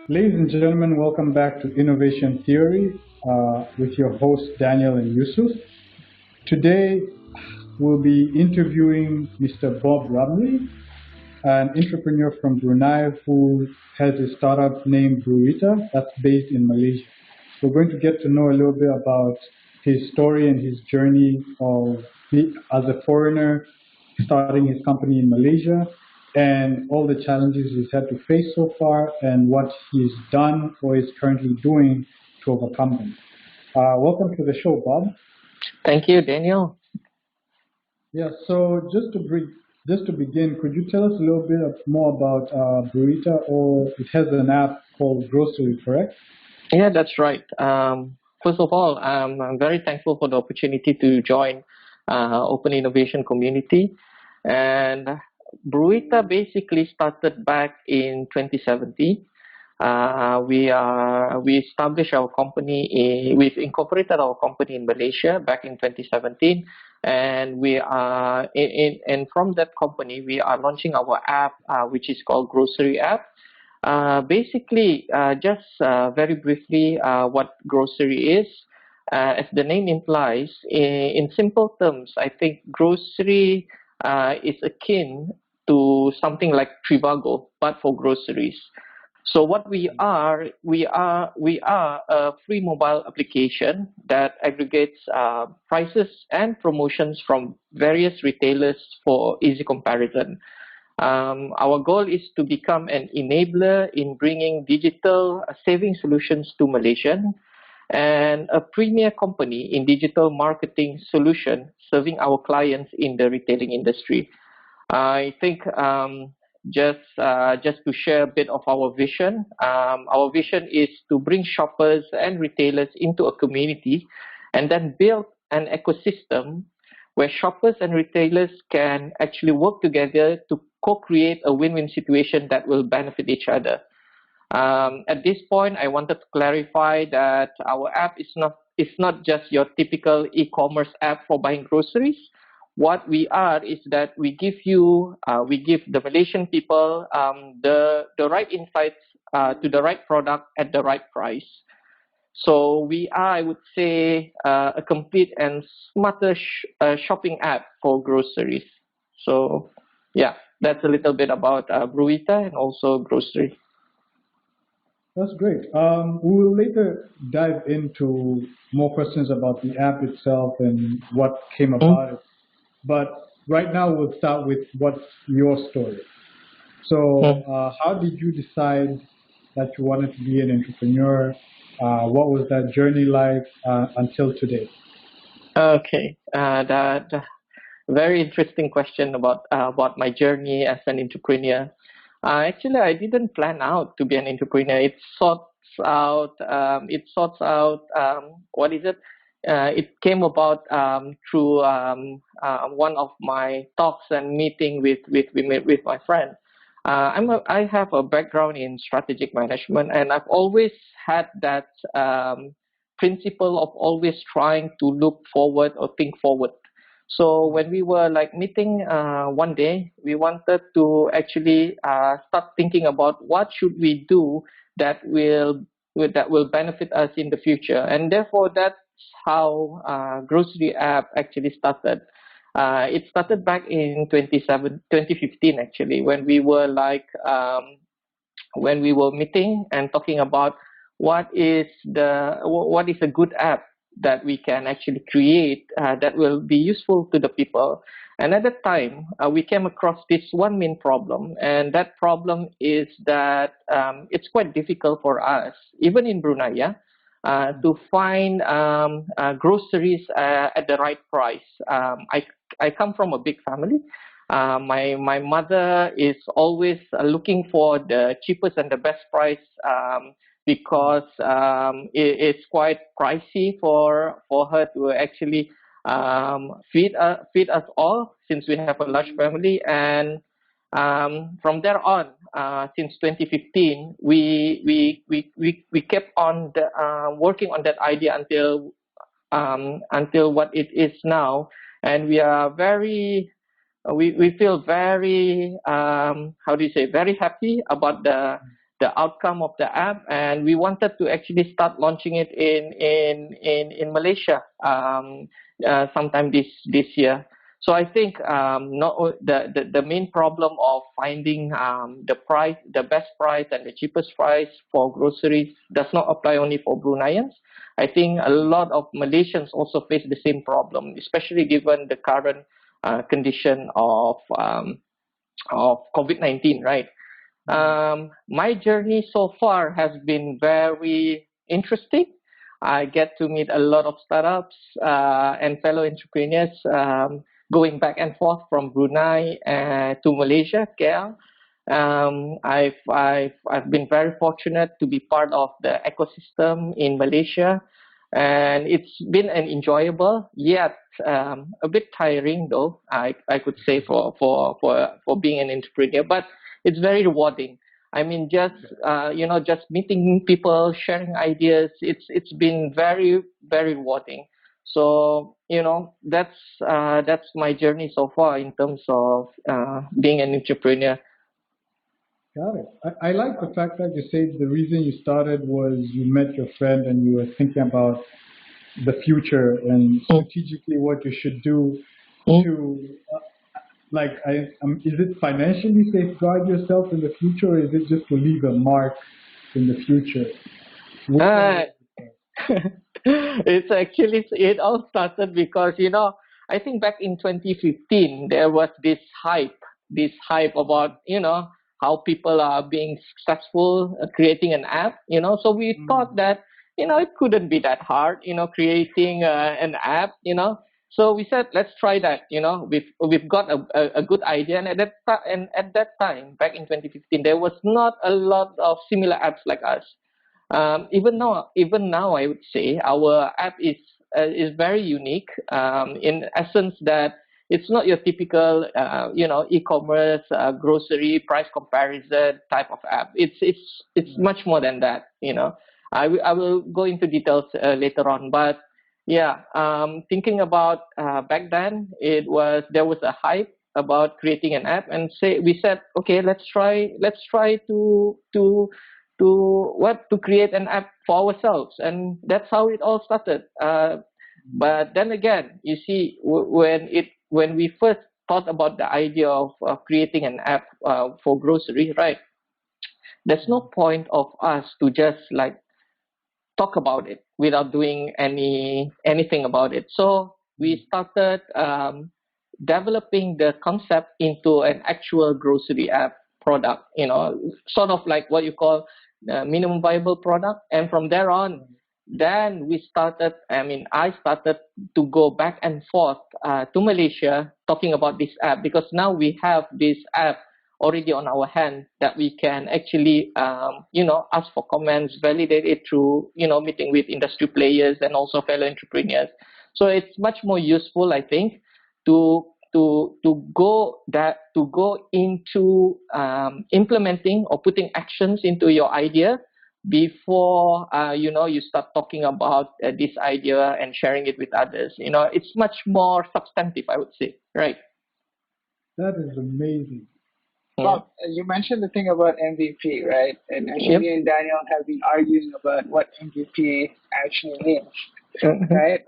Ladies and gentlemen, welcome back to Innovation Theory with your hosts Daniel and Yusuf. Today we'll be interviewing Mr. Bob Ramli, an entrepreneur from Brunei who has a startup named Bruita that's based in Malaysia. We're going to get to know a little bit about his story and his journey of as a foreigner starting his company in Malaysia and all the challenges he's had to face so far and what he's done or is currently doing to overcome them. Welcome to the show, Bob. Thank you, Daniel. Yeah, so just to begin, could you tell us a little bit more about Burrita, or it has an app called Grocery, correct? Yeah, that's right. First of all, I'm very thankful for the opportunity to join Open Innovation Community. And Bruita basically started back in 2017. We established our company. We've incorporated our company in Malaysia back in 2017, and we are and from that company we are launching our app, which is called Grocery app. Just very briefly, what grocery is. As the name implies, in simple terms, I think grocery is akin to something like Trivago, but for groceries. So what we are a free mobile application that aggregates prices and promotions from various retailers for easy comparison. Our goal is to become an enabler in bringing digital saving solutions to Malaysian and a premier company in digital marketing solution serving our clients in the retailing industry. I think just to share a bit of our vision is to bring shoppers and retailers into a community and then build an ecosystem where shoppers and retailers can actually work together to co-create a win-win situation that will benefit each other. At this point, I wanted to clarify that our app is not just your typical e-commerce app for buying groceries. What we are is that we give the Malaysian people the right insights to the right product at the right price. So we are, I would say, a complete and smarter shopping app for groceries. So yeah, that's a little bit about Bruita and also grocery. That's great. We will later dive into more questions about the app itself and what came Mm. about it. But right now, we'll start with what's your story. So, Mm. how did you decide that you wanted to be an entrepreneur? What was that journey like until today? Okay, that very interesting question about my journey as an entrepreneur. Actually, I didn't plan out to be an entrepreneur. It sorts out. What is it? It came about through one of my talks and meeting with my friend. I have a background in strategic management, and I've always had that principle of always trying to look forward or think forward. So when we were like meeting one day, we wanted to actually start thinking about what should we do that will benefit us in the future, and therefore that's how grocery app actually started. It started back in 2015 actually, when we were meeting and talking about what is a good app that we can actually create that will be useful to the people. And at that time, we came across this one main problem, and that problem is that it's quite difficult for us, even in Brunei, yeah, to find groceries at the right price. I come from a big family. My mother is always looking for the cheapest and the best price because it's quite pricey for her to actually feed us all since we have a large family. And from there on, since 2015, we kept on working on that idea until what it is now, and we feel very how do you say, very happy about the outcome of the app, and we wanted to actually start launching it in Malaysia sometime this year. So I think the main problem of finding the best price and the cheapest price for groceries does not apply only for Bruneians. I think a lot of Malaysians also face the same problem, especially given the current condition of COVID-19, right? My journey so far has been very interesting. I get to meet a lot of startups and fellow entrepreneurs going back and forth from Brunei to Malaysia, KL. I've been very fortunate to be part of the ecosystem in Malaysia, and it's been an enjoyable yet a bit tiring though I could say for being an entrepreneur, but it's very rewarding. I mean, just meeting people, sharing ideas. It's been very very rewarding. So that's my journey so far in terms of being an entrepreneur. Got it. I like the fact that you say the reason you started was you met your friend and you were thinking about the future and strategically what you should do to, is it financially safeguard yourself in the future, or is it just to leave a mark in the future? Uh, it all started because I think back in 2015 there was this hype about how people are being successful creating an app, so we thought that it couldn't be that hard, creating an app, so we said let's try that. We've got a good idea, and at that time back in 2015 there was not a lot of similar apps like us. Even now, I would say our app is very unique. In essence, that it's not your typical, e-commerce, grocery price comparison type of app. It's much more than that. I will go into details later on, but yeah, thinking about back then, there was a hype about creating an app, and we said, okay, let's try to create an app for ourselves, and that's how it all started. But then again, you see, when we first thought about the idea of creating an app for grocery, right? There's no point of us to just like talk about it without doing anything about it. So we started developing the concept into an actual grocery app product, sort of like what you call minimum viable product. And from there on, then I started to go back and forth to Malaysia talking about this app, because now we have this app already on our hand that we can actually ask for comments, validate it through meeting with industry players and also fellow entrepreneurs. So it's much more useful, I think, to go into implementing or putting actions into your idea before you start talking about this idea and sharing it with others. It's much more substantive, I would say, right? That is amazing. Bob, you mentioned the thing about MVP, right? And actually, Yep. me and Daniel have been arguing about what MVP actually means, Mhm. right?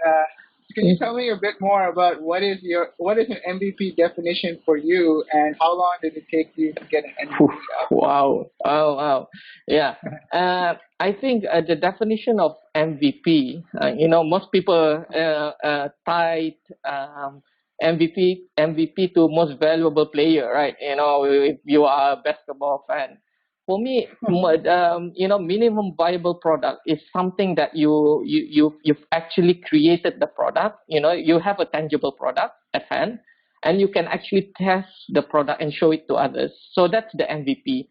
Can you tell me a bit more about what is an MVP definition for you, and how long did it take you to get an MVP up? Wow. Oh, wow. Yeah. I think the definition of MVP, most people tied MVP to most valuable player, right? If you are a basketball fan. For me, minimum viable product is something that you've actually created the product. You have a tangible product at hand, and you can actually test the product and show it to others. So that's the MVP.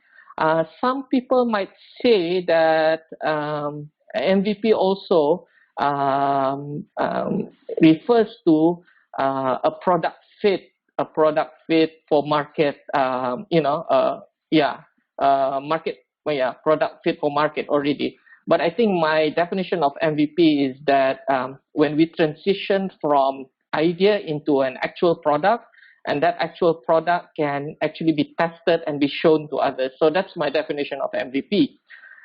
Some people might say that MVP also refers to a product fit for market. Market. Well, yeah, product fit for market already. But I think my definition of MVP is that when we transition from idea into an actual product, and that actual product can actually be tested and be shown to others. So that's my definition of MVP.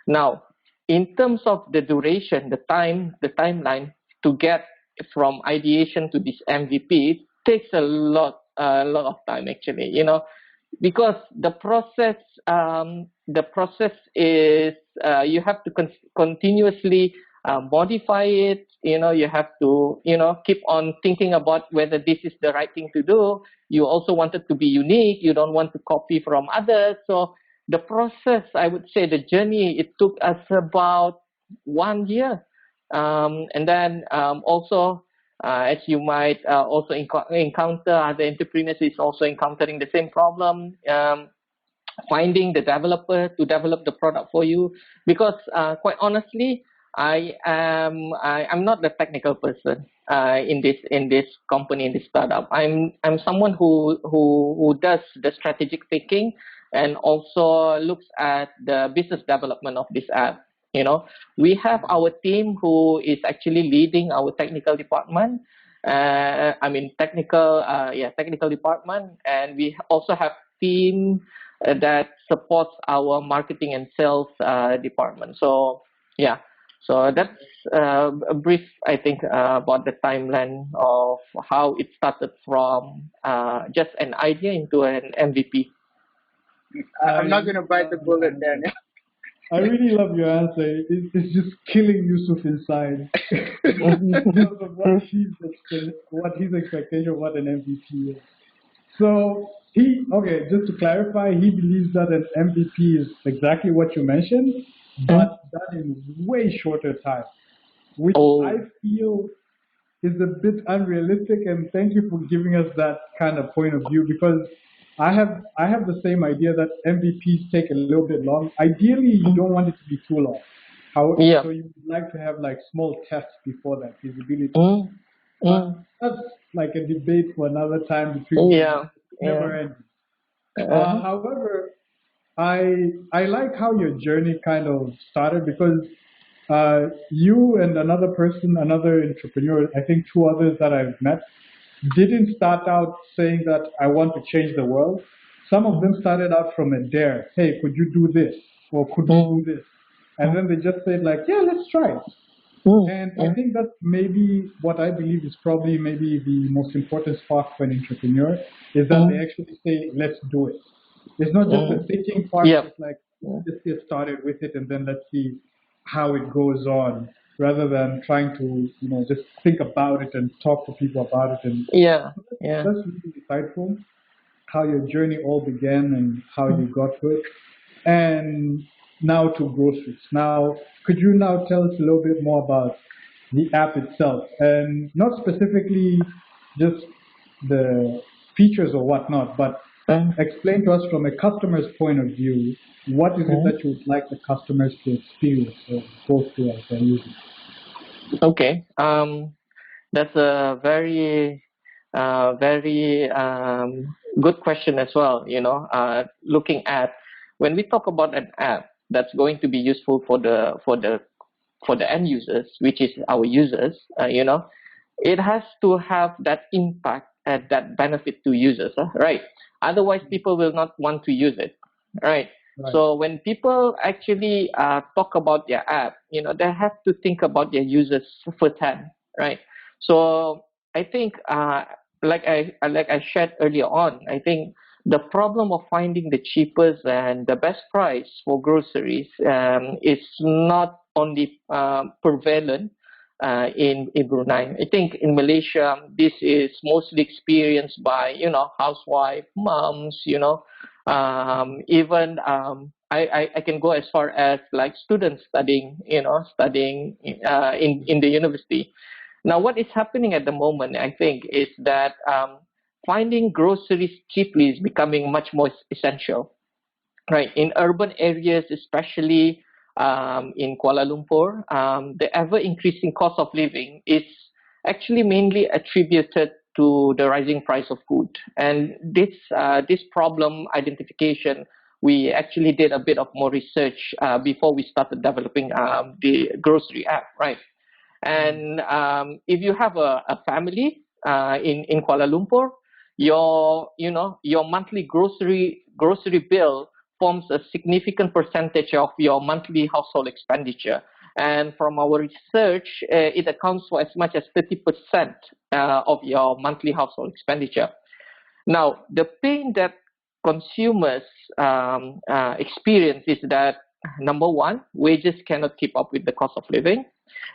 Now, in terms of the duration, the timeline to get from ideation to this MVP takes a lot of time actually. Because the process is you have to continuously modify it. You have to keep on thinking about whether this is the right thing to do. You also want it to be unique. You don't want to copy from others. So the process, I would say, the journey, it took us about 1 year. And then also, as you might also encounter, other entrepreneurs is also encountering the same problem, finding the developer to develop the product for you. Because quite honestly, I'm not the technical person in this company, in this startup. I'm someone who does the strategic thinking and also looks at the business development of this app. We have our team who is actually leading our technical department. Technical department, and we also have team that supports our marketing and sales department. So yeah, so that's a brief, I think, about the timeline of how it started from just an idea into an MVP. I'm not going to bite the bullet, Daniel. I really love your answer. It's just killing Yusuf inside because of what his expectation of what an MVP is. So just to clarify, he believes that an MVP is exactly what you mentioned, but done in way shorter time, which I feel is a bit unrealistic. And thank you for giving us that kind of point of view, because I have the same idea that MVPs take a little bit long. Ideally, you don't want it to be too long. So you would like to have like small tests before that feasibility. That's like a debate for another time between never ending. However, I like how your journey kind of started, because you and another entrepreneur, I think two others that I've met, didn't start out saying that I want to change the world. Some of them started out from a dare. Hey, could you do this? Or could you do this? And then they just said like, yeah, let's try it. And I think that's maybe what I believe is probably maybe the most important spark for an entrepreneur, is that they actually say, let's do it. It's not just the thinking part, it's like, let's get started with it and then let's see how it goes on, rather than trying to, just think about it and talk to people about it. And that's really insightful, how your journey all began and how you got to it. And now to groceries. Now, could you now tell us a little bit more about the app itself, and not specifically just the features or whatnot, but explain to us from a customer's point of view, what is it that you would like the customers to experience or go through as they use it? Okay. That's a very good question as well. Looking at, when we talk about an app that's going to be useful for the end users, which is our users, it has to have that impact and that benefit to users, right? Otherwise, people will not want to use it, right? So when people actually talk about their app, they have to think about their users firsthand, right? So I think, like I shared earlier on, I think the problem of finding the cheapest and the best price for groceries is not only prevalent in Brunei. I think in Malaysia, this is mostly experienced by housewife, moms, even I can go as far as like students studying in the university. Now, what is happening at the moment, I think, is that finding groceries cheaply is becoming much more essential, right? In urban areas, especially in Kuala Lumpur, the ever-increasing cost of living is actually mainly attributed to the rising price of food. And this problem identification, we actually did a bit of more research before we started developing the grocery app, right? And if you have a family in Kuala Lumpur, your monthly grocery bill forms a significant percentage of your monthly household expenditure. And from our research, it accounts for as much as 30% of your monthly household expenditure. Now, the pain that consumers experience is that, number one, wages cannot keep up with the cost of living,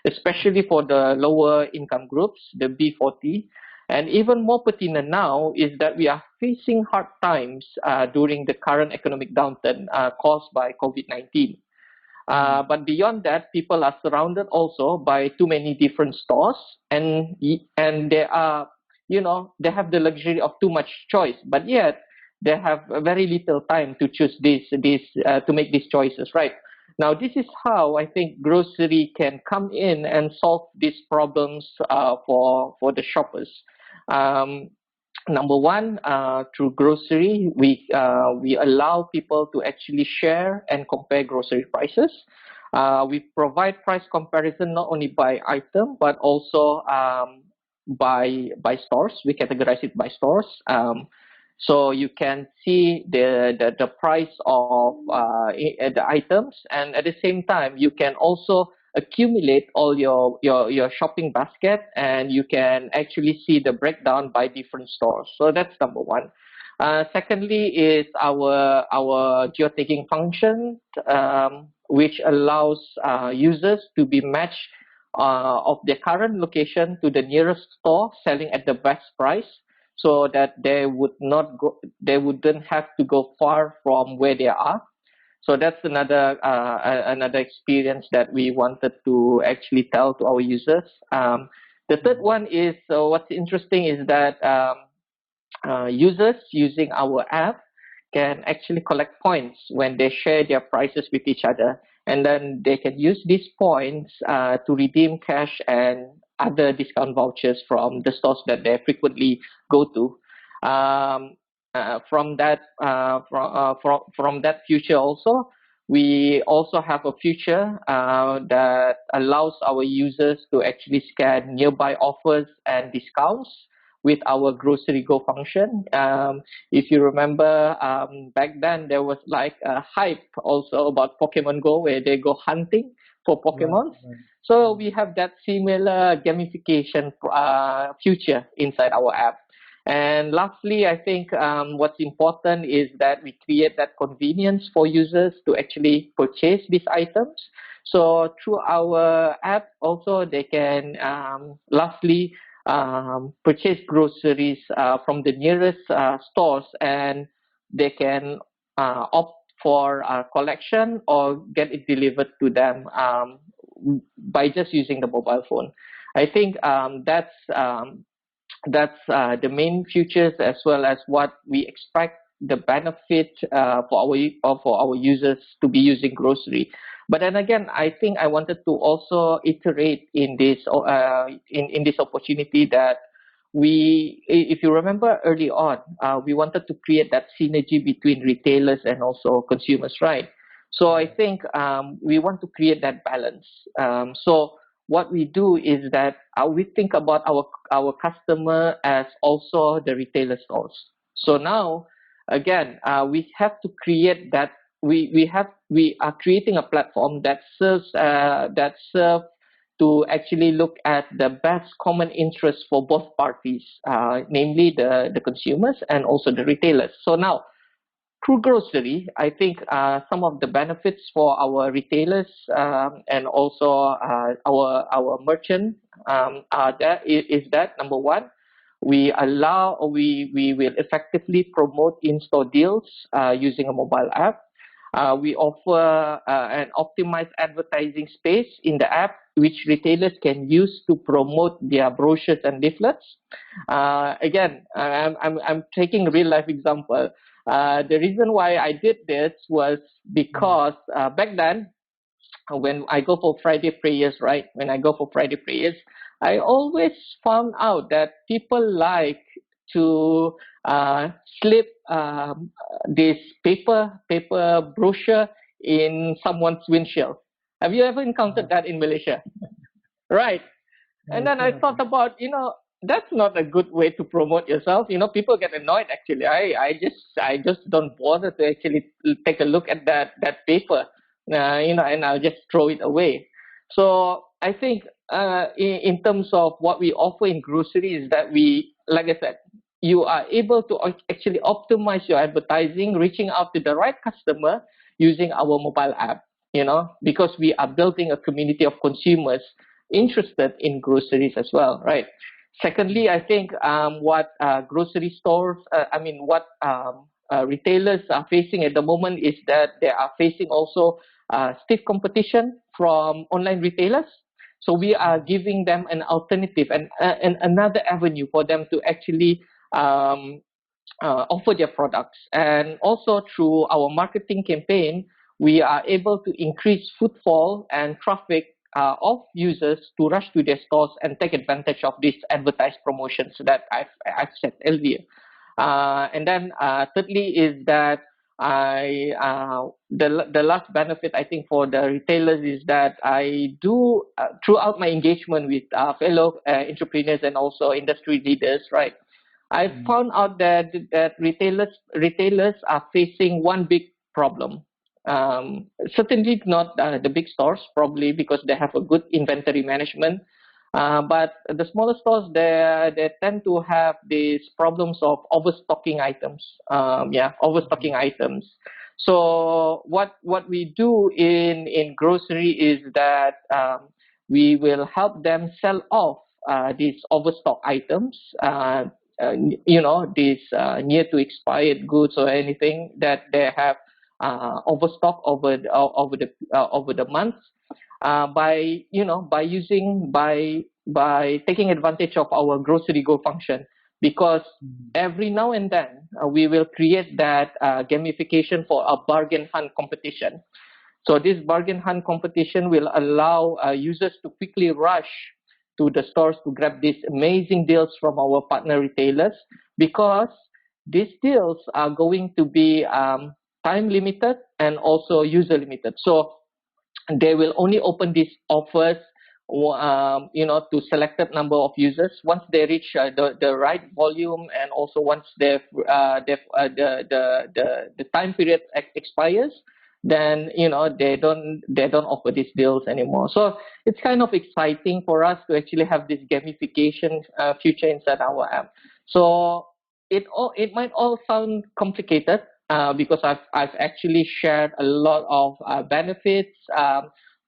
especially for the lower income groups, the B40. And even more pertinent now is that we are facing hard times during the current economic downturn caused by COVID-19. But beyond that, people are surrounded also by too many different stores, and they are, they have the luxury of too much choice, but yet they have very little time to choose to make these choices, right? Now, this is how I think grocery can come in and solve these problems for the shoppers. Um, Number one, through grocery, we allow people to actually share and compare grocery prices. We provide price comparison not only by item but also by stores. We categorize it by stores. So you can see the price of the items, and at the same time you can also accumulate all your shopping basket, and you can actually see the breakdown by different stores. So that's number one. Secondly is our geotagging function, which allows users to be matched of their current location to the nearest store selling at the best price, so that they wouldn't have to go far from where they are. So that's another experience that we wanted to actually tell to our users. The third one is, what's interesting is that users using our app can actually collect points when they share their prices with each other, and then they can use these points to redeem cash and other discount vouchers from the stores that they frequently go to. From that future also, we also have a feature that allows our users to actually scan nearby offers and discounts with our grocery go function. If you remember, back then there was like a hype also about Pokemon Go, where they go hunting for Pokemons. Right. So we have that similar gamification feature inside our app. And lastly, I think what's important is that we create that convenience for users to actually purchase these items. So through our app also, they can lastly purchase groceries from the nearest stores, and they can opt for collection or get it delivered to them by just using the mobile phone. I think that's the main features, as well as what we expect the benefit for our users to be using grocery. But then again, I think I wanted to also iterate in this in this opportunity that if you remember early on, we wanted to create that synergy between retailers and also consumers, right? So I think we want to create that balance. So what we do is that we think about our customer as also the retailer stores. So now, again, we have to create that. We are creating a platform that serves to actually look at the best common interest for both parties, namely the consumers and also the retailers. So now, through grocery, I think some of the benefits for our retailers and also our merchant is that, number one, we will effectively promote in-store deals using a mobile app. We offer an optimized advertising space in the app, which retailers can use to promote their brochures and leaflets. Again, I'm taking a real life example. The reason why I did this was because back then, when I go for Friday prayers, right? When I go for Friday prayers, I always found out that people like to slip this paper brochure in someone's windshield. Have you ever encountered that in Malaysia? Right. And then I thought about, that's not a good way to promote yourself. People get annoyed actually. I just don't bother to actually take a look at that paper, and I'll just throw it away. So I think in terms of what we offer in grocery is that we, like I said, you are able to actually optimize your advertising, reaching out to the right customer using our mobile app. Because we are building a community of consumers interested in groceries as well, right? Secondly, I think what grocery stores, what retailers are facing at the moment is that they are facing also stiff competition from online retailers. So we are giving them an alternative and another avenue for them to actually um, offer their products. And also through our marketing campaign, we are able to increase footfall and traffic of users to rush to their stores and take advantage of these advertised promotions that I've said earlier. And then thirdly is that the last benefit I think for the retailers is that I do throughout my engagement with fellow entrepreneurs and also industry leaders, right? I found out that retailers are facing one big problem. Certainly not the big stores, probably because they have a good inventory management. But the smaller stores, they tend to have these problems of overstocking items. Overstocking items. So what we do in grocery is that we will help them sell off these overstock items. These near to expired goods or anything that they have overstock over the months by taking advantage of our grocery go function, because every now and then we will create that gamification for a bargain hunt competition. So this bargain hunt competition will allow users to quickly rush to the stores to grab these amazing deals from our partner retailers, because these deals are going to be time limited and also user limited. So they will only open these offers to selected number of users once they reach the right volume, and also once the time period expires, then they don't offer these deals anymore. So it's kind of exciting for us to actually have this gamification feature inside our app. So it might all sound complicated, because I've actually shared a lot of benefits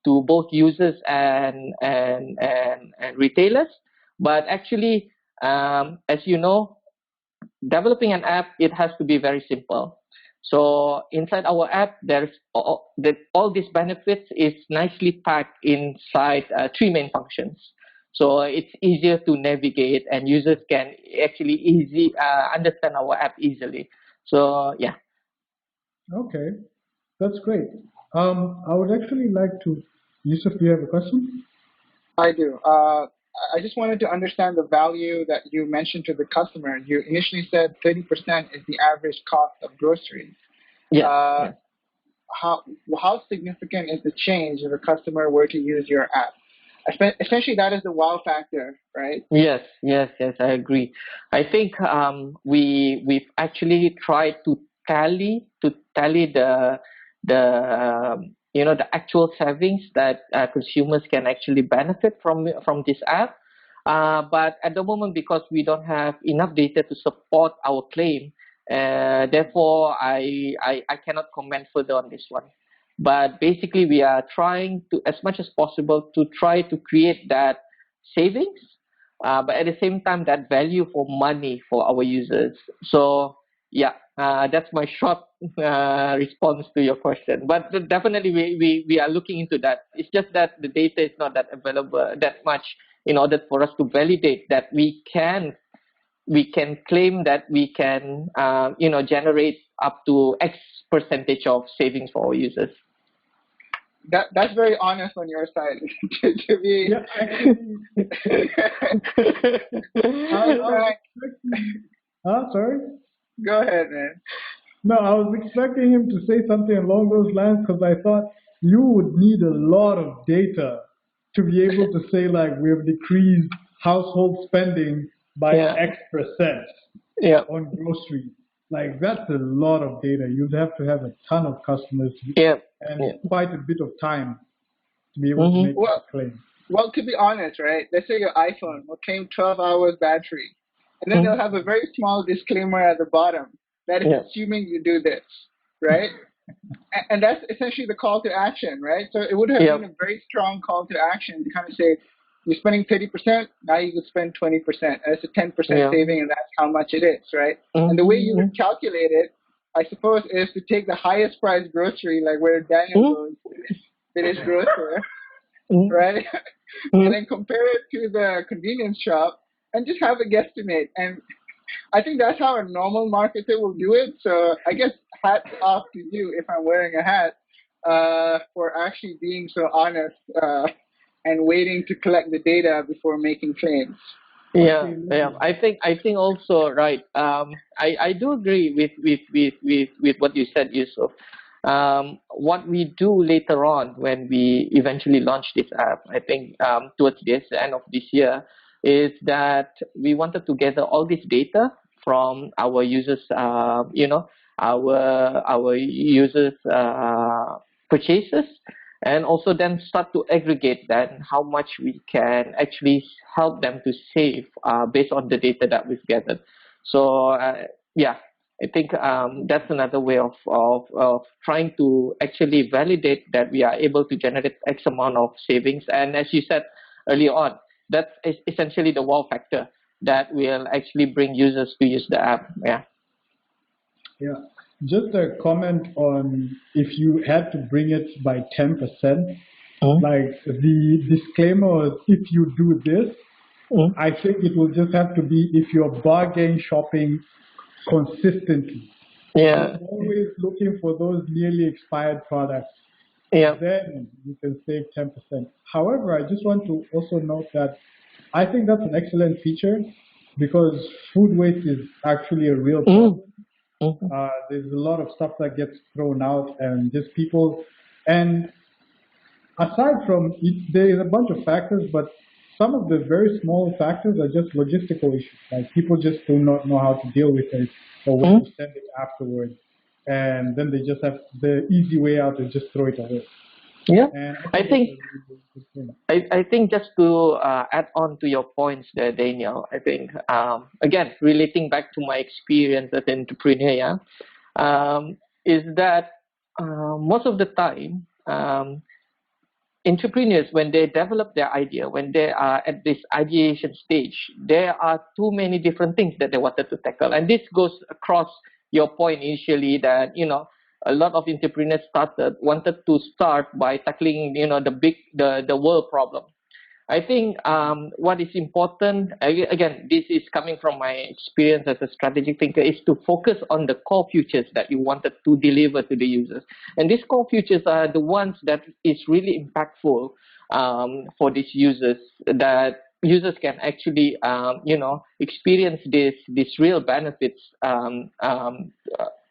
to both users and retailers. But actually, as you know, developing an app, it has to be very simple. So inside our app, there's all these benefits is nicely packed inside three main functions. So it's easier to navigate, and users can actually understand our app easily. So yeah. Okay, that's great. I would actually like to, Yusuf, you have a question? I do. I just wanted to understand the value that you mentioned to the customer. You initially said 30% is the average cost of groceries. Yeah. Uh, how significant is the change if a customer were to use your app? Essentially, that is the wow factor, right? Yes, I agree. I think we've actually tried to tally the actual savings that consumers can actually benefit from this app. But at the moment, because we don't have enough data to support our claim, therefore I cannot comment further on this one. But basically, we are trying to, as much as possible, to try to create that savings, but at the same time, that value for money for our users. So yeah, that's my short response to your question. But definitely, we are looking into that. It's just that the data is not that available that much in order for us to validate that we can claim that we can generate up to X percentage of savings for our users. That's very honest on your side. to be. Yeah, actually, I was expecting. Sorry? Go ahead, man. No, I was expecting him to say something along those lines because I thought you would need a lot of data to be able to say, like, we have decreased household spending by Yeah. X percent Yeah. on groceries. Like that's a lot of data. You'd have to have a ton of customers Yeah. and Yeah. quite a bit of time to be able to Mm-hmm. make Well, that claim. well, to be honest, right? Let's say your iPhone will claim 12 hours battery, and then they'll Mm-hmm. have a very small disclaimer at the bottom that is Yeah. assuming you do this, right? And that's essentially the call to action, right? So it would have Yeah. been a very strong call to action to kind of say, you're spending 30%, now you could spend 20%. That's a 10% Yeah. saving, and that's how much it is, right? And the way you Mm-hmm. would calculate it, I suppose, is to take the highest price grocery, like where Daniel Mm-hmm. goes, finish grocer, Mm-hmm. right? And Mm-hmm. then compare it to the convenience shop and just have a guesstimate. And I think that's how a normal marketer will do it. So I guess hats off to you if I'm wearing a hat for actually being so honest and waiting to collect the data before making claims. Yeah, Okay, yeah. I think also right. I do agree with what you said, Yusuf. What we do later on when we eventually launch this app, I think towards the end of this year, is that we wanted to gather all this data from our users. Our users' purchases, and also then start to aggregate that and how much we can actually help them to save based on the data that we've gathered. So yeah, I think that's another way of trying to actually validate that we are able to generate X amount of savings. And as you said earlier on, that's essentially the wow factor that will actually bring users to use the app. Yeah. yeah. Just a comment on if you had to bring it by 10%, Mm, like the disclaimer is if you do this, mm. I think it will just have to be if you're bargain shopping consistently. Yeah. You're always looking for those nearly expired products. Yeah. Then you can save 10%. However, I just want to also note that I think that's an excellent feature because food waste is actually a real Mm, problem. mm, There's a lot of stuff that gets thrown out, and just people. And aside from it, there is a bunch of factors, but some of the very small factors are just logistical issues. Like people just do not know how to deal with it or where to mm. send it afterwards, and then they just have the easy way out is just throw it away. Yeah. And I I think that's a think really good thing. I think just to add on to your points there, Daniel, I think again relating back to my experience as an entrepreneur, yeah, is that most of the time entrepreneurs, when they develop their idea, when they are at this ideation stage, there are too many different things that they wanted to tackle, and this goes across your point initially that a lot of entrepreneurs wanted to start by tackling the world problem. I think what is important, again, this is coming from my experience as a strategic thinker, is to focus on the core features that you wanted to deliver to the users. And these core features are the ones that is really impactful for these users, that users can actually, experience this real benefits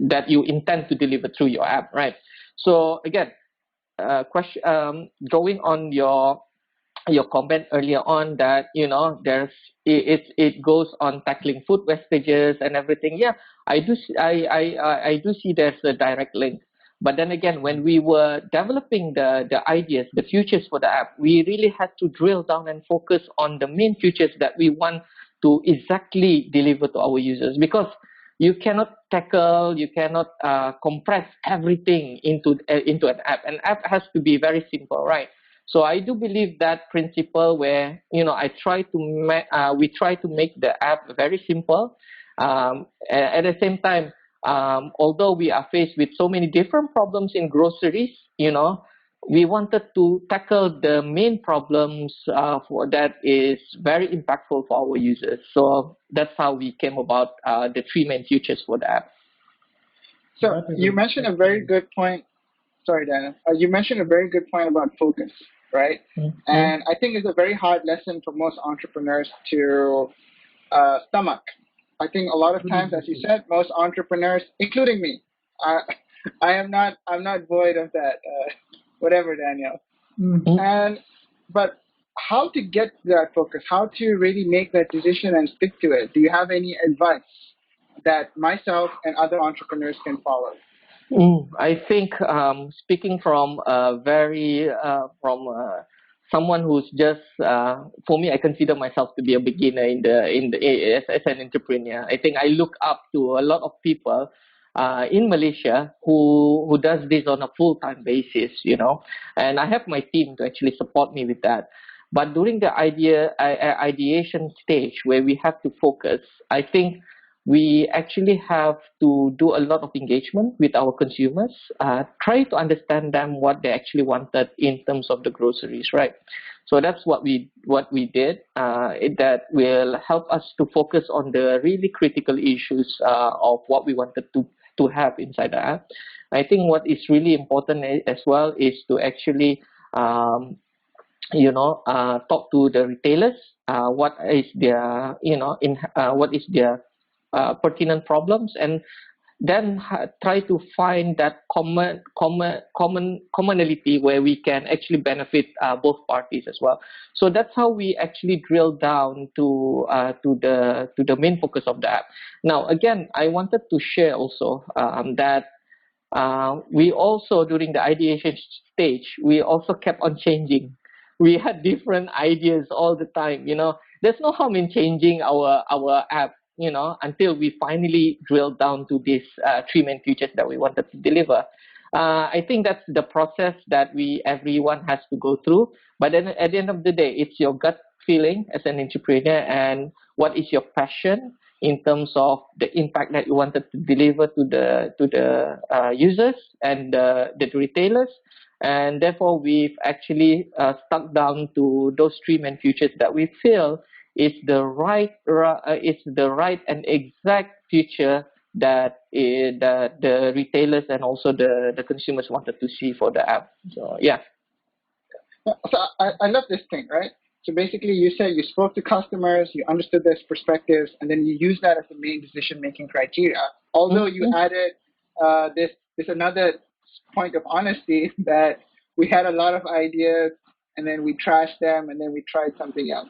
that you intend to deliver through your app, right? So again, drawing on your comment earlier on that it goes on tackling food wastages and everything. Yeah, I do see there's a direct link. But then again, when we were developing the ideas, the futures for the app, we really had to drill down and focus on the main futures that we want to exactly deliver to our users, because you cannot compress everything into an app. An app has to be very simple, right? So I do believe that principle where we try to make the app very simple. At the same time, although we are faced with so many different problems in groceries, we wanted to tackle the main problems for that is very impactful for our users. So that's how we came about the three main features for the app. So That is you an mentioned a very excellent. good point. Sorry, Dana. You mentioned a very good point about focus, right? Mm-hmm. And I think it's a very hard lesson for most entrepreneurs to stomach. I think a lot of times, as you said, most entrepreneurs, including me, uh, I'm not void of that. Whatever, Daniel. Mm. Mm-hmm. And but how to get that focus, how to really make that decision and stick to it. Do you have any advice that myself and other entrepreneurs can follow? I think speaking from someone who's just for me, I consider myself to be a beginner as an entrepreneur. I think I look up to a lot of people in Malaysia who does this on a full time basis, and I have my team to actually support me with that. But during the ideation stage where we have to focus, I think we actually have to do a lot of engagement with our consumers, try to understand them what they actually wanted in terms of the groceries, right? So that's what we did. That will help us to focus on the really critical issues of what we wanted to have inside the app. I think what is really important as well is to actually talk to the retailers. What is their what is their pertinent problems, and then try to find that commonality where we can actually benefit both parties as well. So that's how we actually drill down to the main focus of the app. Now again, I wanted to share also that we also, during the ideation stage, we also kept on changing. We had different ideas all the time. There's no harm in changing our app, until we finally drill down to these three main features that we wanted to deliver. I think that's the process that everyone has to go through. But then at the end of the day, it's your gut feeling as an entrepreneur, and what is your passion in terms of the impact that you wanted to deliver to the users and the retailers. And therefore, we've actually stuck down to those three main features that we feel is the right and exact feature that the retailers and also the consumers wanted to see for the app. So yeah. So I love this thing, right? So basically, you said you spoke to customers, you understood their perspectives, and then you used that as the main decision-making criteria. Although you added this another point of honesty that we had a lot of ideas, and then we trashed them, and then we tried something else.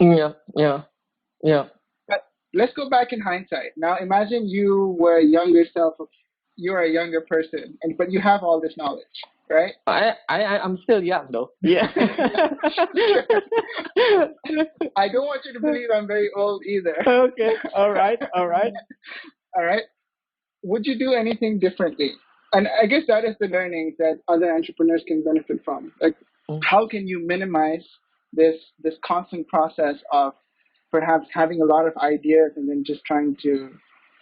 Yeah. But let's go back in hindsight. Now imagine you were a younger self. You're a younger person, but you have all this knowledge, right? I'm still young though. Yeah. I don't want you to believe I'm very old either. Okay. All right. All right. Would you do anything differently? And I guess that is the learning that other entrepreneurs can benefit from. Like, how can you minimize this constant process of perhaps having a lot of ideas and then just trying to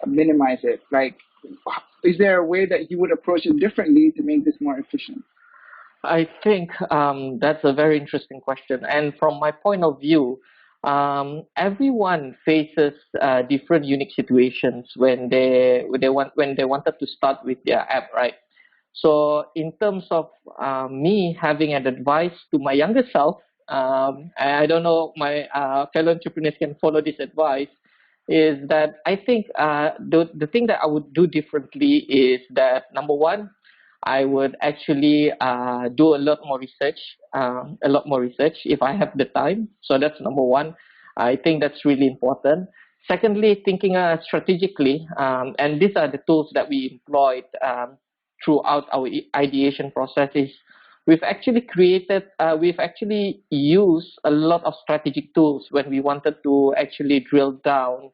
minimize it? Like, is there a way that you would approach it differently to make this more efficient? I think that's a very interesting question. And from my point of view, everyone faces different unique situations when they wanted to start with their app, right? So in terms of me having an advice to my younger self, I don't know my fellow entrepreneurs can follow this advice, is that I think the thing that I would do differently is that, number one, I would actually do a lot more research if I have the time. So that's number one. I think that's really important. Secondly, thinking strategically, and these are the tools that we employed throughout our ideation processes. We've actually used a lot of strategic tools when we wanted to actually drill down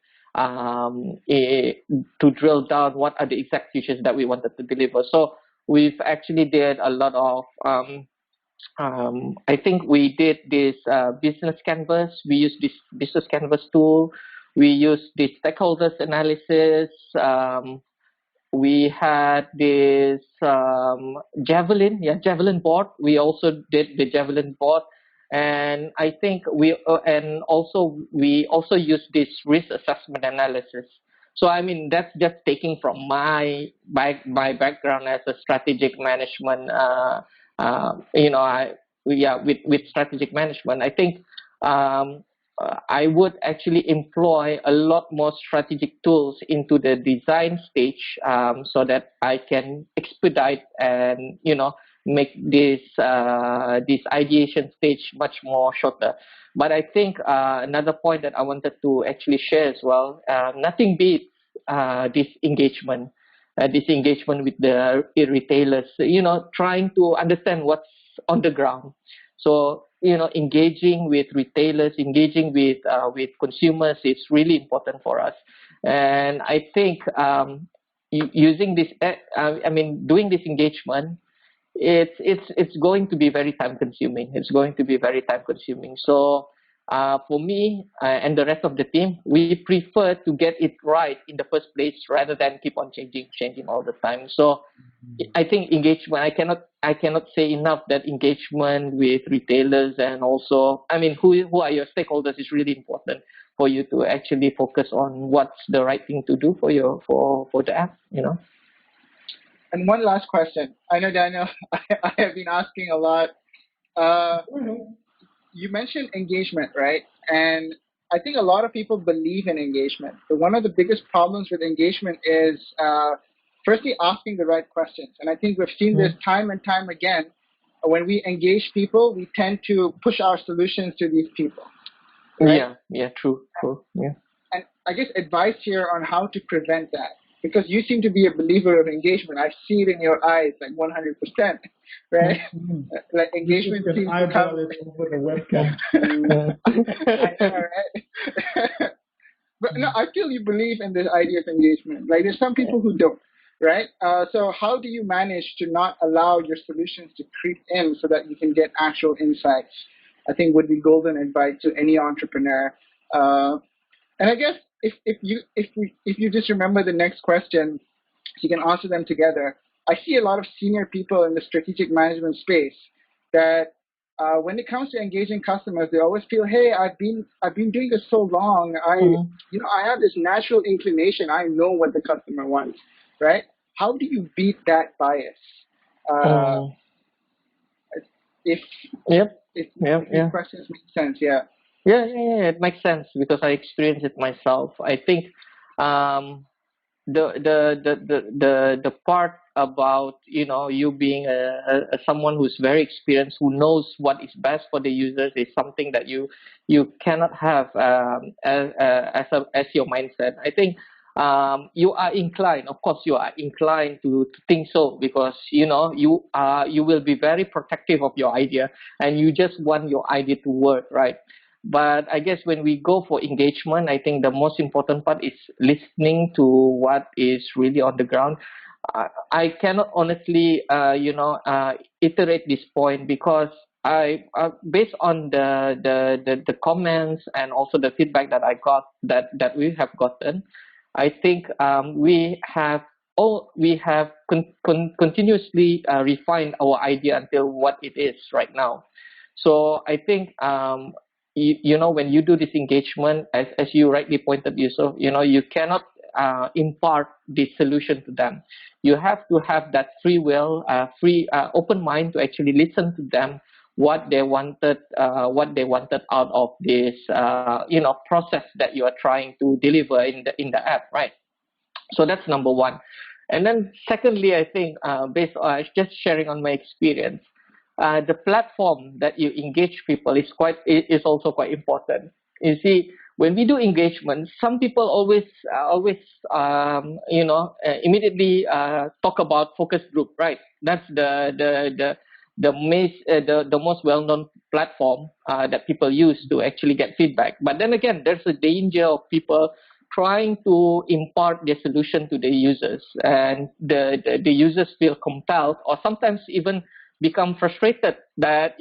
what are the exact features that we wanted to deliver. So we've actually did a lot of I think we did this business canvas. We used this business canvas tool. We used this stakeholders analysis. We had this javelin board. We also did the javelin board, and I think we also used this risk assessment analysis. So I mean, that's just taking from my background as a strategic management. With strategic management, I think I would actually employ a lot more strategic tools into the design stage, so that I can expedite and make this ideation stage much more shorter. But I think another point that I wanted to actually share as well, nothing beats this engagement. This engagement with the retailers, trying to understand what's on the ground. So, engaging with retailers, engaging with consumers is really important for us. And I think using this, doing this engagement, it's going to be very time consuming. It's going to be very time consuming. So for me and the rest of the team, we prefer to get it right in the first place rather than keep on changing all the time. So I think engagement. I cannot say enough that engagement with retailers and also, who are your stakeholders is really important for you to actually focus on what's the right thing to do for the app. And one last question. I know, Daniel, I have been asking a lot. Uh, you mentioned engagement, right? And I think a lot of people believe in engagement. But one of the biggest problems with engagement is firstly asking the right questions. And I think we've seen this time and time again. When we engage people, we tend to push our solutions to these people. Right? Yeah, true, yeah. And I guess advice here on how to prevent that. Because you seem to be a believer of engagement. I see it in your eyes, like 100%, right? Like engagement seems to come over the webcam. I know, right? But no, I feel you believe in this idea of engagement. Like there's some people who don't, right? So how do you manage to not allow your solutions to creep in so that you can get actual insights? I think would be golden advice to any entrepreneur. And I guess if you just remember the next question, so you can answer them together. I see a lot of senior people in the strategic management space that when it comes to engaging customers, they always feel, hey, I've been doing this so long. I have this natural inclination. I know what the customer wants, right? How do you beat that bias? If Yep. if Yep. these questions make sense, yeah. Yeah, it makes sense because I experienced it myself. I think um, the part about you being someone who's very experienced, who knows what is best for the users, is something that you cannot have as your mindset. I think you are inclined, of course, you are inclined to think so because you will be very protective of your idea and you just want your idea to work, right? But I guess when we go for engagement, I think the most important part is listening to what is really on the ground. I cannot honestly, iterate this point because based on the comments and also the feedback that I got that we have gotten, I think we have continuously refined our idea until what it is right now. So I think when you do this engagement, as you rightly pointed, Yusuf, you cannot impart the solution to them. You have to have that free will, open mind to actually listen to them, what they wanted out of this, process that you are trying to deliver in the app, right? So that's number one. And then secondly, I think based on just sharing on my experience, the platform that you engage people is also quite important. You see, when we do engagement, some people always immediately talk about focus group, right? That's the most well-known platform that people use to actually get feedback. But then again, there's a danger of people trying to impart their solution to the users, and the users feel compelled or sometimes even become frustrated that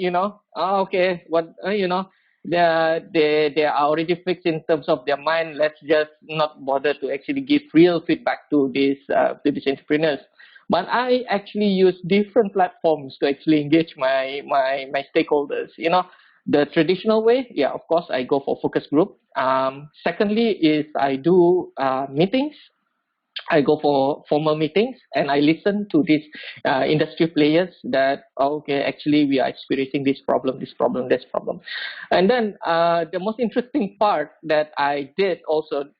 okay, what they are already fixed in terms of their mind. Let's just not bother to actually give real feedback to these entrepreneurs. But I actually use different platforms to actually engage my stakeholders. The traditional way, yeah, of course, I go for focus group. Secondly is I do meetings. I go for formal meetings and I listen to these industry players that, okay, actually we are experiencing this problem. And then the most interesting part that I did also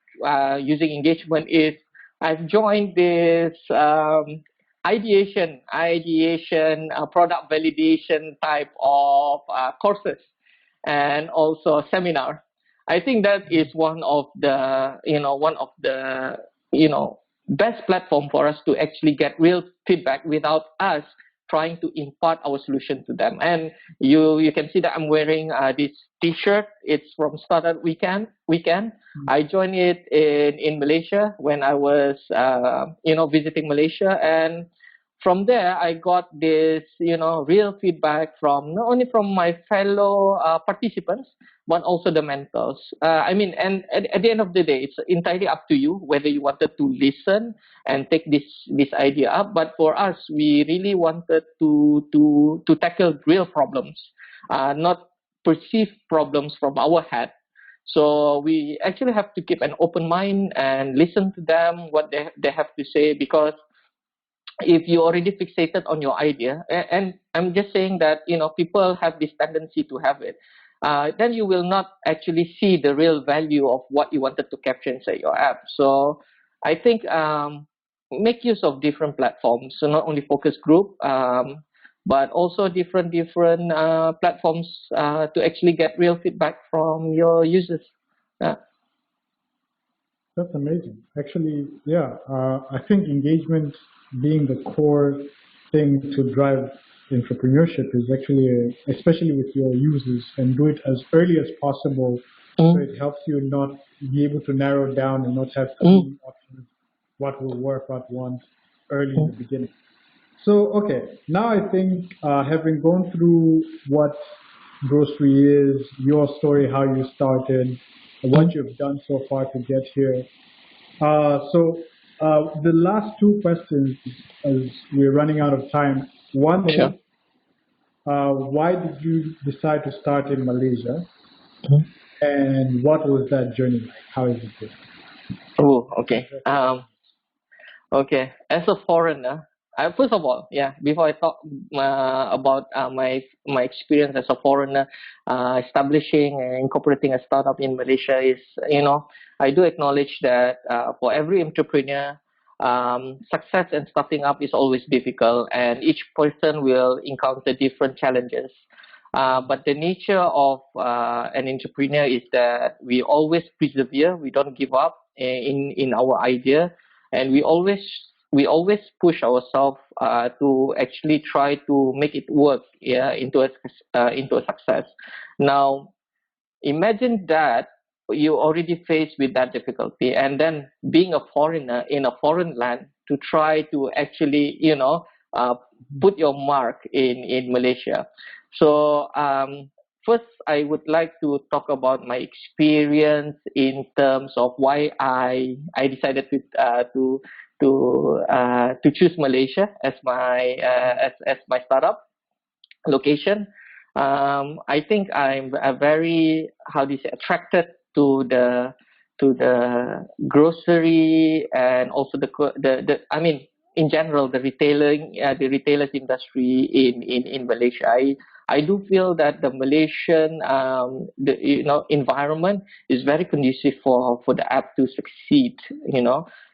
using engagement is I've joined this ideation, product validation type of courses, and also seminar. I think that is one of the best platform for us to actually get real feedback without us trying to impart our solution to them. And you can see that I'm wearing this T-shirt. It's from Startup Weekend. I joined it in Malaysia when I was visiting Malaysia, and from there I got this real feedback from not only from my fellow participants but also the mentors. And at the end of the day, it's entirely up to you whether you wanted to listen and take this idea up. But for us, we really wanted to tackle real problems, not perceived problems from our head. So we actually have to keep an open mind and listen to them, what they have to say, because if you already fixated on your idea, and I'm just saying that people have this tendency to have it, then you will not actually see the real value of what you wanted to capture inside your app. So I think make use of different platforms, so not only focus group, but also different platforms to actually get real feedback from your users. That's amazing. Actually, yeah, I think engagement being the core thing to drive entrepreneurship is actually, especially with your users, and do it as early as possible. So it helps you not be able to narrow down and not have too many options, what will work, what won't, early in the beginning. So, okay, now I think having gone through what grocery is, your story, how you started, what you've done so far to get here. The last two questions, as we're running out of time. One is, Sure. why did you decide to start in Malaysia? And what was that journey like? How is it going? Oh, okay. Okay, as a foreigner, first of all, yeah, before I talk about my experience as a foreigner, establishing and incorporating a startup in Malaysia is, I do acknowledge that for every entrepreneur, success and starting up is always difficult, and each person will encounter different challenges. But the nature of an entrepreneur is that we always persevere, we don't give up in our idea, and we always push ourselves to actually try to make it work, yeah, into a success. Now imagine that you already faced with that difficulty, and then being a foreigner in a foreign land to try to actually uh, put your mark in Malaysia. So first I would like to talk about my experience in terms of why I decided to choose Malaysia as my startup location. I think I'm very, how do you say, attracted to the grocery, and also in general the retailers industry in Malaysia. I do feel that the Malaysian environment is very conducive for the app to succeed.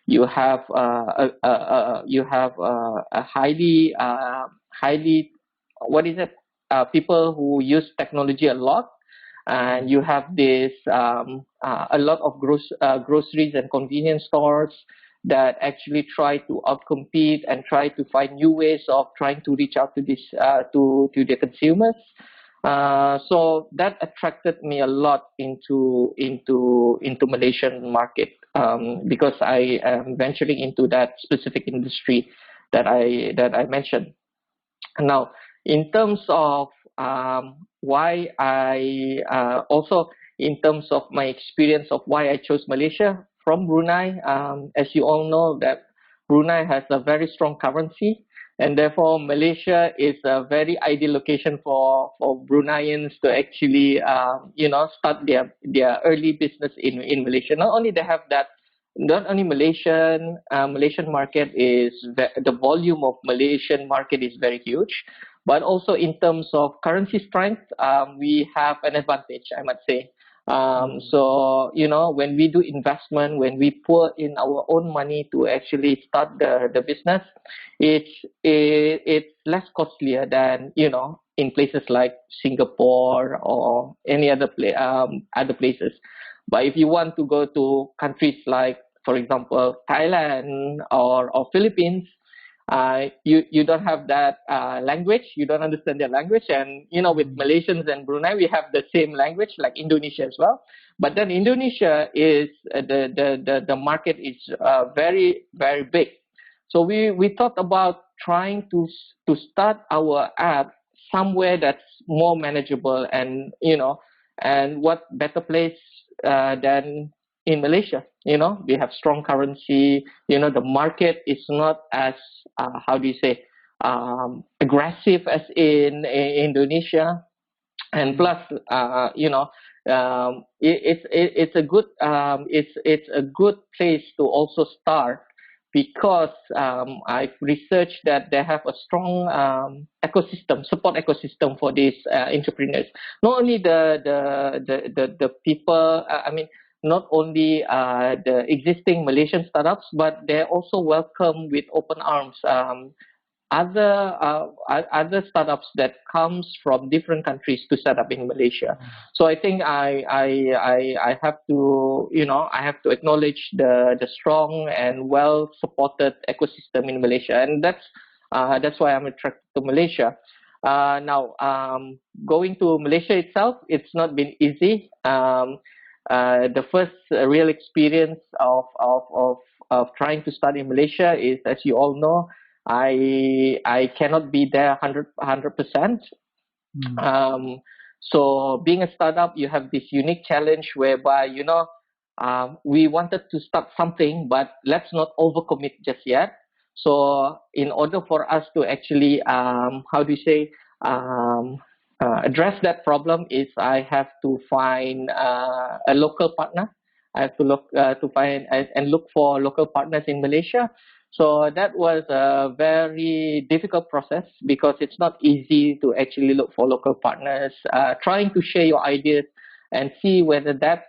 You have a highly, what is it, people who use technology a lot, and you have this a lot of groceries and convenience stores that actually try to outcompete and try to find new ways of trying to reach out to the consumers. So that attracted me a lot into Malaysian market, because I am venturing into that specific industry that I mentioned. Now, in terms of why I also in terms of my experience of why I chose Malaysia from Brunei, as you all know that Brunei has a very strong currency, and therefore Malaysia is a very ideal location for Bruneians to actually start their early business in Malaysia. Not only they have that, not only Malaysian market is the volume of Malaysian market is very huge, but also in terms of currency strength, we have an advantage, I must say. So, when we do investment, when we put in our own money to actually start the business, it's less costlier than, in places like Singapore or any other places. But if you want to go to countries like, for example, Thailand or Philippines, you don't have that language, you don't understand their language, and with Malaysians and Brunei we have the same language like Indonesia as well. But then Indonesia is the market is very very big. So we thought about trying to start our app somewhere that's more manageable, and what better place than in Malaysia. We have strong currency. The market is not as how do you say, aggressive as in Indonesia, and plus it's a good it's a good place to also start, because I've researched that they have a strong support ecosystem for these entrepreneurs. Not only the people, not only the existing Malaysian startups, but they're also welcome with open arms. Other startups that comes from different countries to set up in Malaysia. So I think I have to I have to acknowledge the strong and well supported ecosystem in Malaysia, and that's why I'm attracted to Malaysia. Now, going to Malaysia itself, it's not been easy. The first real experience of trying to study in Malaysia is, as you all know, I cannot be there 100%. So being a startup, you have this unique challenge whereby we wanted to start something, but let's not overcommit just yet. So in order for us to actually how do you say, address that problem, is I have to find a local partner. I have to look to find and look for local partners in Malaysia. So that was a very difficult process, because it's not easy to actually look for local partners, trying to share your ideas and see whether that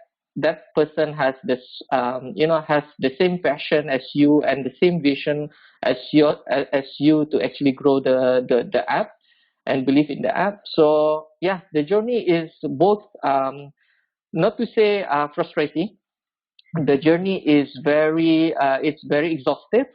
person has this has the same passion as you and the same vision as you to actually grow the app and believe in the app. So yeah, the journey is both not to say frustrating. The journey is very it's very exhaustive,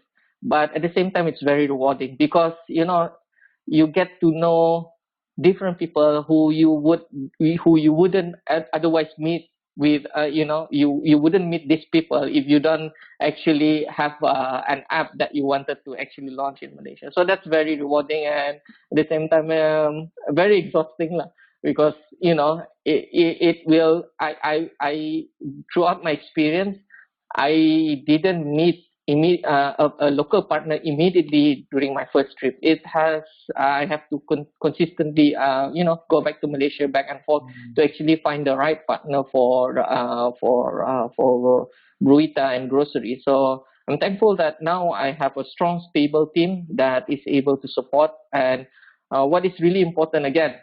but at the same time it's very rewarding, because you get to know different people who you wouldn't otherwise meet with. You wouldn't meet these people if you don't actually have an app that you wanted to actually launch in Malaysia. So that's very rewarding, and at the same time very exhausting lah, because it will I throughout my experience, I didn't meet a local partner immediately during my first trip. I have to consistently go back to Malaysia, back and forth, to actually find the right partner for Bruita and grocery. So I'm thankful that now I have a strong, stable team that is able to support. And what is really important again,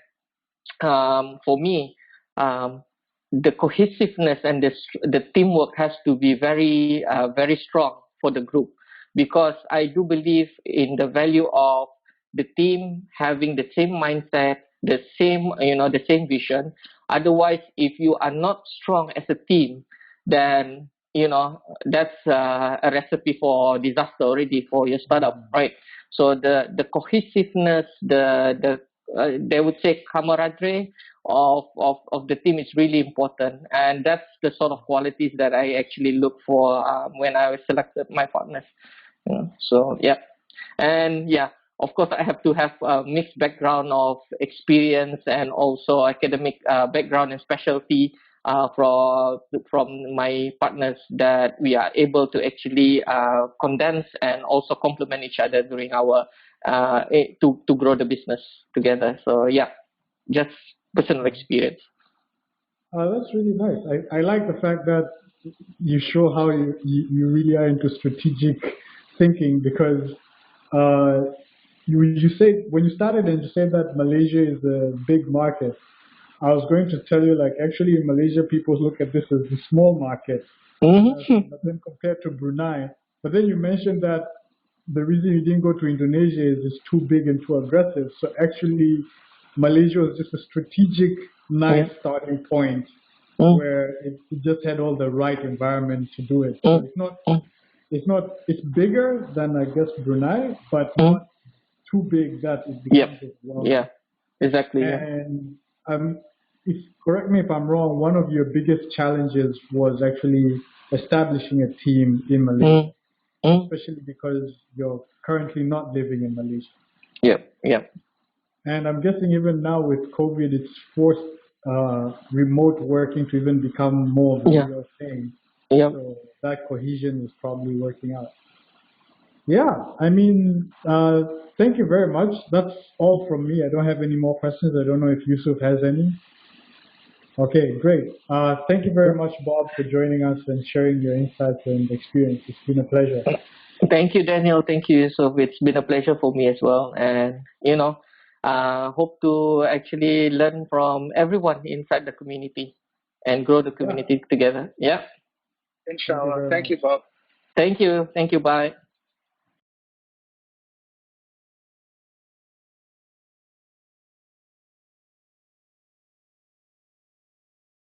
for me, the cohesiveness and the teamwork has to be very very strong for the group, because I do believe in the value of the team having the same mindset, the same vision. Otherwise, if you are not strong as a team, then that's a recipe for disaster already for your startup, right? So the cohesiveness, the they would say camaraderie of the team is really important, and that's the sort of qualities that I actually look for when I selected my partners. So yeah, and yeah, of course I have to have a mixed background of experience and also academic background and specialty from my partners, that we are able to actually condense and also complement each other during our to grow the business together. So yeah, just personal experience. That's really nice. I like the fact that you show how you really are into strategic thinking, because you said when you started and you said that Malaysia is a big market. I was going to tell you, like, actually in Malaysia, people look at this as a small market, Mm-hmm. but then compared to Brunei. But then you mentioned that the reason you didn't go to Indonesia is it's too big and too aggressive. So actually, Malaysia was just a strategic, nice starting point where it just had all the right environment to do it. So it's bigger than I guess Brunei, but not too big that it Yep. becomes overwhelming. Yeah. Exactly. Yeah. And if correct me if I'm wrong, one of your biggest challenges was actually establishing a team in Malaysia, especially because you're currently not living in Malaysia. Yep. Yep. And I'm guessing even now with COVID, it's forced remote working to even become more of a Yeah. real thing. Yep. So that cohesion is probably working out. Yeah, I mean, thank you very much. That's all from me. I don't have any more questions. I don't know if Yusuf has any. Okay, great. Thank you very much, Bob, for joining us and sharing your insights and experience. It's been a pleasure. Thank you, Daniel. Thank you, Yusuf. It's been a pleasure for me as well. And, hope to actually learn from everyone inside the community and grow the Yeah, community together. Yeah. thank you Inshallah. very Thank much. you, Bob. Thank you. Thank you. Bye.